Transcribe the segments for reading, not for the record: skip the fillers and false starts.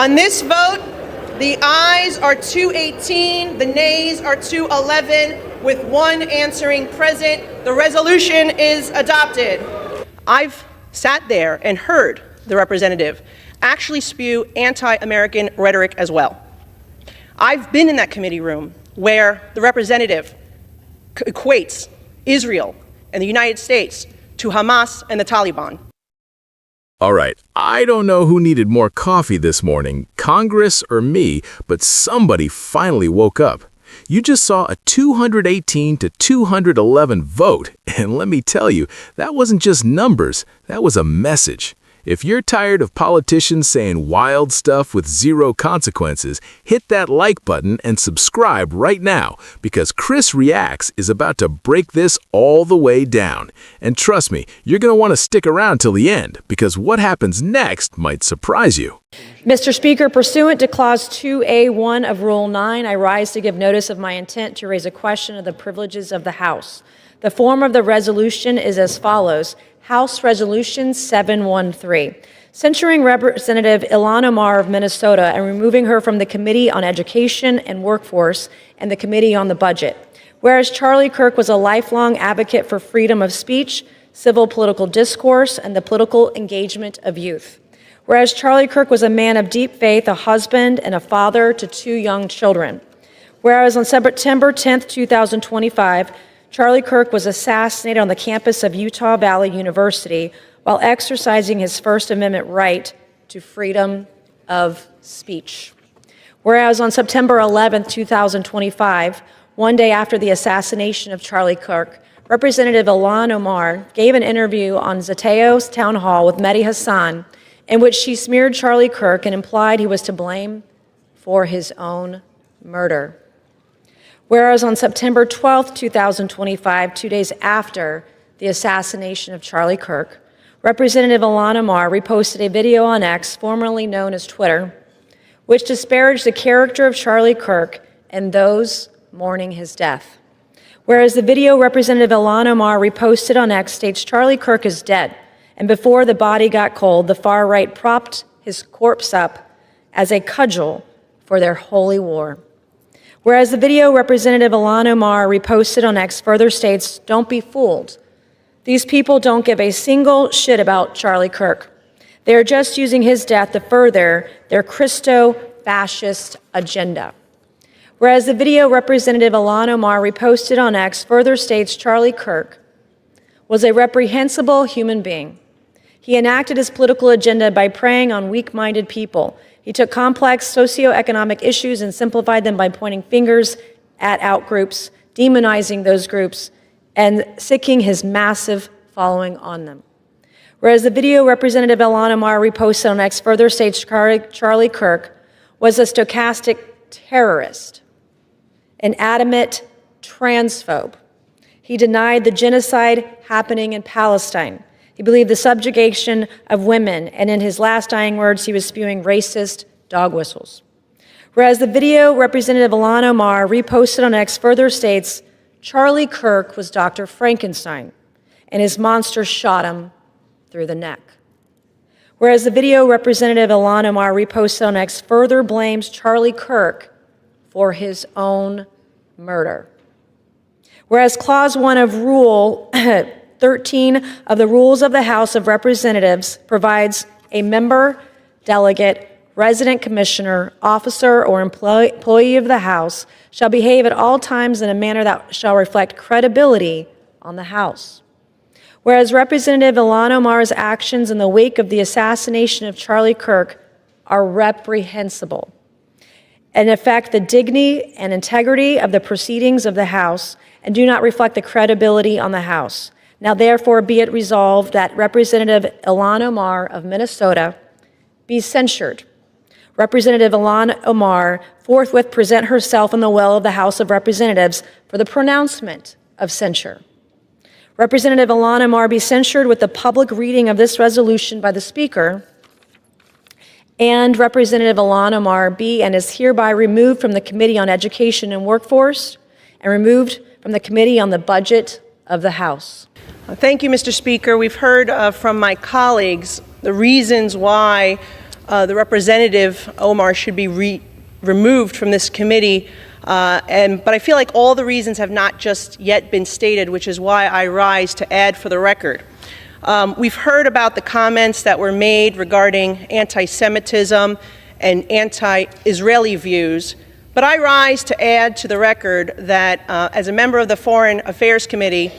On this vote, the ayes are 218, the nays are 211, with one answering present. The resolution is adopted. I've sat there and heard the representative actually spew anti-American rhetoric as well. I've been in that committee room where the representative equates Israel and the United States to Hamas and the Taliban. All right, I don't know who needed more coffee this morning, Congress or me, but somebody finally woke up. You just saw a 218 to 211 vote, and let me tell you, that wasn't just numbers, that was a message. If you're tired of politicians saying wild stuff with zero consequences, hit that like button and subscribe right now, because Chris Reacts is about to break this all the way down. And trust me, you're going to want to stick around till the end, because what happens next might surprise you. Mr. Speaker, pursuant to Clause 2A1 of Rule 9, I rise to give notice of my intent to raise a question of the privileges of the House. The form of the resolution is as follows. House Resolution 713, censuring Representative Ilhan Omar of Minnesota and removing her from the Committee on Education and Workforce and the Committee on the Budget. Whereas Charlie Kirk was a lifelong advocate for freedom of speech, civil political discourse, and the political engagement of youth. Whereas Charlie Kirk was a man of deep faith, a husband and a father to 2 young children. Whereas on September 10, 2025, Charlie Kirk was assassinated on the campus of Utah Valley University while exercising his First Amendment right to freedom of speech. Whereas on September 11, 2025, one day after the assassination of Charlie Kirk, Representative Ilhan Omar gave an interview on Zateo's town hall with Mehdi Hassan in which she smeared Charlie Kirk and implied he was to blame for his own murder. Whereas on September 12, 2025, 2 days after the assassination of Charlie Kirk, Representative Ilhan Omar reposted a video on X, formerly known as Twitter, which disparaged the character of Charlie Kirk and those mourning his death. Whereas the video Representative Ilhan Omar reposted on X states Charlie Kirk is dead, and before the body got cold, the far right propped his corpse up as a cudgel for their holy war. Whereas the video Representative Ilhan Omar reposted on X further states, don't be fooled. These people don't give a single shit about Charlie Kirk. They're just using his death to further their Christo-fascist agenda. Whereas the video Representative Ilhan Omar reposted on X further states Charlie Kirk was a reprehensible human being. He enacted his political agenda by preying on weak-minded people. He took complex socioeconomic issues and simplified them by pointing fingers at outgroups, demonizing those groups, and sicking his massive following on them. Whereas the video Representative Ilhan Omar reposted on X further states Charlie Kirk was a stochastic terrorist, an adamant transphobe. He denied the genocide happening in Palestine. He believed the subjugation of women, and in his last dying words, he was spewing racist dog whistles. Whereas the video Representative Ilhan Omar reposted on X further states, Charlie Kirk was Dr. Frankenstein, and his monster shot him through the neck. Whereas the video Representative Ilhan Omar reposted on X further blames Charlie Kirk for his own murder. Whereas Clause 1 of Rule 13 of the Rules of the House of Representatives provides a member, delegate, resident commissioner, officer, or employee of the House shall behave at all times in a manner that shall reflect credibility on the House. Whereas Representative Ilhan Omar's actions in the wake of the assassination of Charlie Kirk are reprehensible and affect the dignity and integrity of the proceedings of the House and do not reflect the credibility on the House. Now, therefore, be it resolved that Representative Ilhan Omar of Minnesota be censured. Representative Ilhan Omar forthwith present herself in the well of the House of Representatives for the pronouncement of censure. Representative Ilhan Omar be censured with the public reading of this resolution by the Speaker, and Representative Ilhan Omar be and is hereby removed from the Committee on Education and Workforce and removed from the Committee on the Budget of the House. Thank you, Mr. Speaker. We've heard from my colleagues the reasons why the Representative Omar should be removed from this committee, but I feel like all the reasons have not just yet been stated, which is why I rise to add for the record. We've heard about the comments that were made regarding anti-Semitism and anti-Israeli views, but I rise to add to the record that as a member of the Foreign Affairs Committee,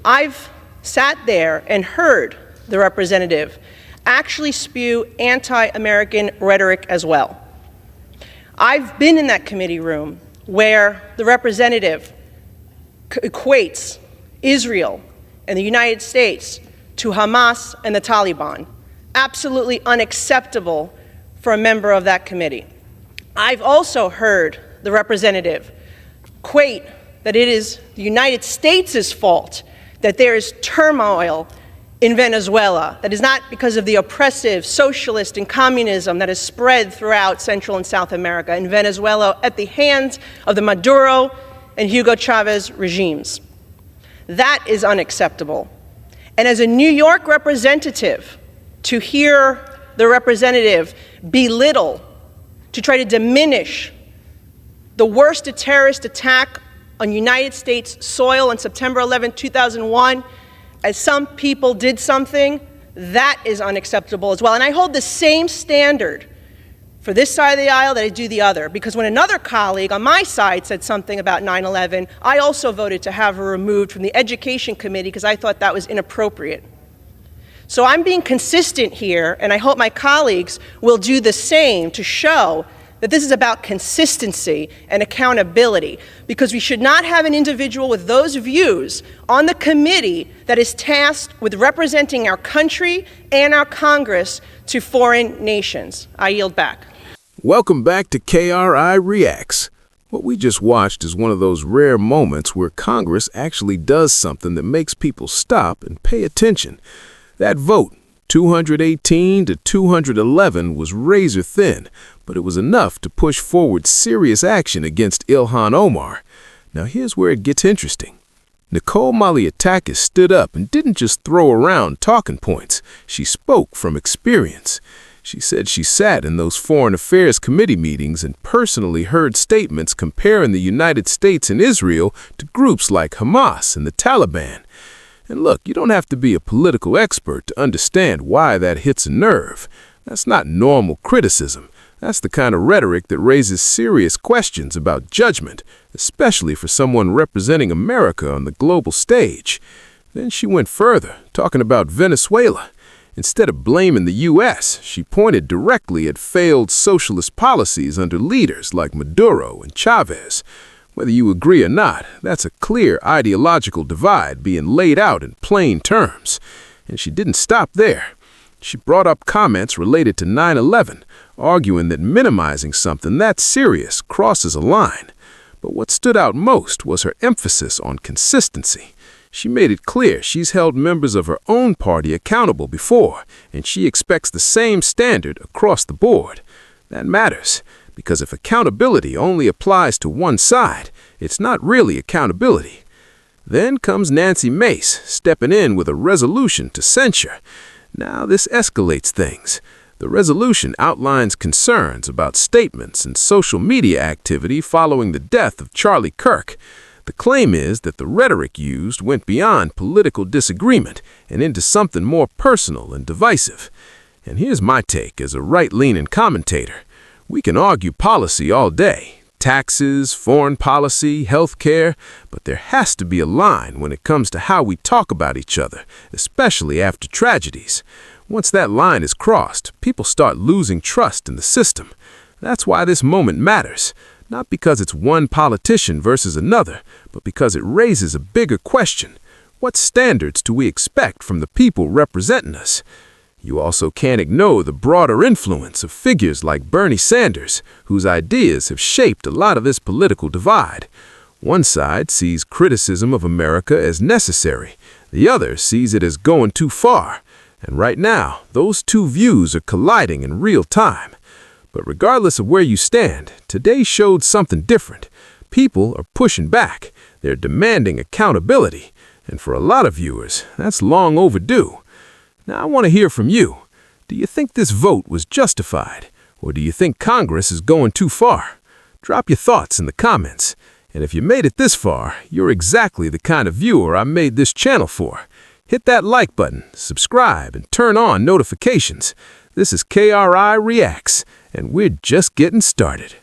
I've sat there and heard the representative actually spew anti-American rhetoric as well. I've been in that committee room where the representative equates Israel and the United States to Hamas and the Taliban. Absolutely unacceptable for a member of that committee. I've also heard the representative equate that it is the United States' fault that there is turmoil in Venezuela. That is not because of the oppressive socialist and communism that has spread throughout Central and South America in Venezuela at the hands of the Maduro and Hugo Chavez regimes. That is unacceptable. And as a New York representative, to hear the representative belittle, to try to diminish the worst terrorist attack on United States soil on September 11, 2001, as some people did something, that is unacceptable as well. And I hold the same standard for this side of the aisle that I do the other, because when another colleague on my side said something about 9/11, I also voted to have her removed from the Education Committee because I thought that was inappropriate. So I'm being consistent here, and I hope my colleagues will do the same to show that this is about consistency and accountability, because we should not have an individual with those views on the committee that is tasked with representing our country and our Congress to foreign nations. I yield back. Welcome back to KRI Reacts. What we just watched is one of those rare moments where Congress actually does something that makes people stop and pay attention. That vote, 218 to 211, was razor thin, but it was enough to push forward serious action against Ilhan Omar. Now here's where it gets interesting. Nicole Malliotakis stood up and didn't just throw around talking points. She spoke from experience. She said she sat in those Foreign Affairs Committee meetings and personally heard statements comparing the United States and Israel to groups like Hamas and the Taliban. And look, you don't have to be a political expert to understand why that hits a nerve. That's not normal criticism. That's the kind of rhetoric that raises serious questions about judgment, especially for someone representing America on the global stage. Then she went further, talking about Venezuela. Instead of blaming the U.S., she pointed directly at failed socialist policies under leaders like Maduro and Chavez. Whether you agree or not, that's a clear ideological divide being laid out in plain terms. And she didn't stop there. She brought up comments related to 9/11, arguing that minimizing something that serious crosses a line. But what stood out most was her emphasis on consistency. She made it clear she's held members of her own party accountable before, and she expects the same standard across the board. That matters, because if accountability only applies to one side, it's not really accountability. Then comes Nancy Mace, stepping in with a resolution to censure. Now this escalates things. The resolution outlines concerns about statements and social media activity following the death of Charlie Kirk. The claim is that the rhetoric used went beyond political disagreement and into something more personal and divisive. And here's my take as a right-leaning commentator. We can argue policy all day, taxes, foreign policy, healthcare, but there has to be a line when it comes to how we talk about each other, especially after tragedies. Once that line is crossed, people start losing trust in the system. That's why this moment matters, not because it's one politician versus another, but because it raises a bigger question. What standards do we expect from the people representing us? You also can't ignore the broader influence of figures like Bernie Sanders, whose ideas have shaped a lot of this political divide. One side sees criticism of America as necessary. The other sees it as going too far. And right now, those two views are colliding in real time. But regardless of where you stand, today showed something different. People are pushing back. They're demanding accountability. And for a lot of viewers, that's long overdue. Now, I want to hear from you. Do you think this vote was justified? Or do you think Congress is going too far? Drop your thoughts in the comments. And if you made it this far, you're exactly the kind of viewer I made this channel for. Hit that like button, subscribe, and turn on notifications. This is KRI Reacts, and we're just getting started.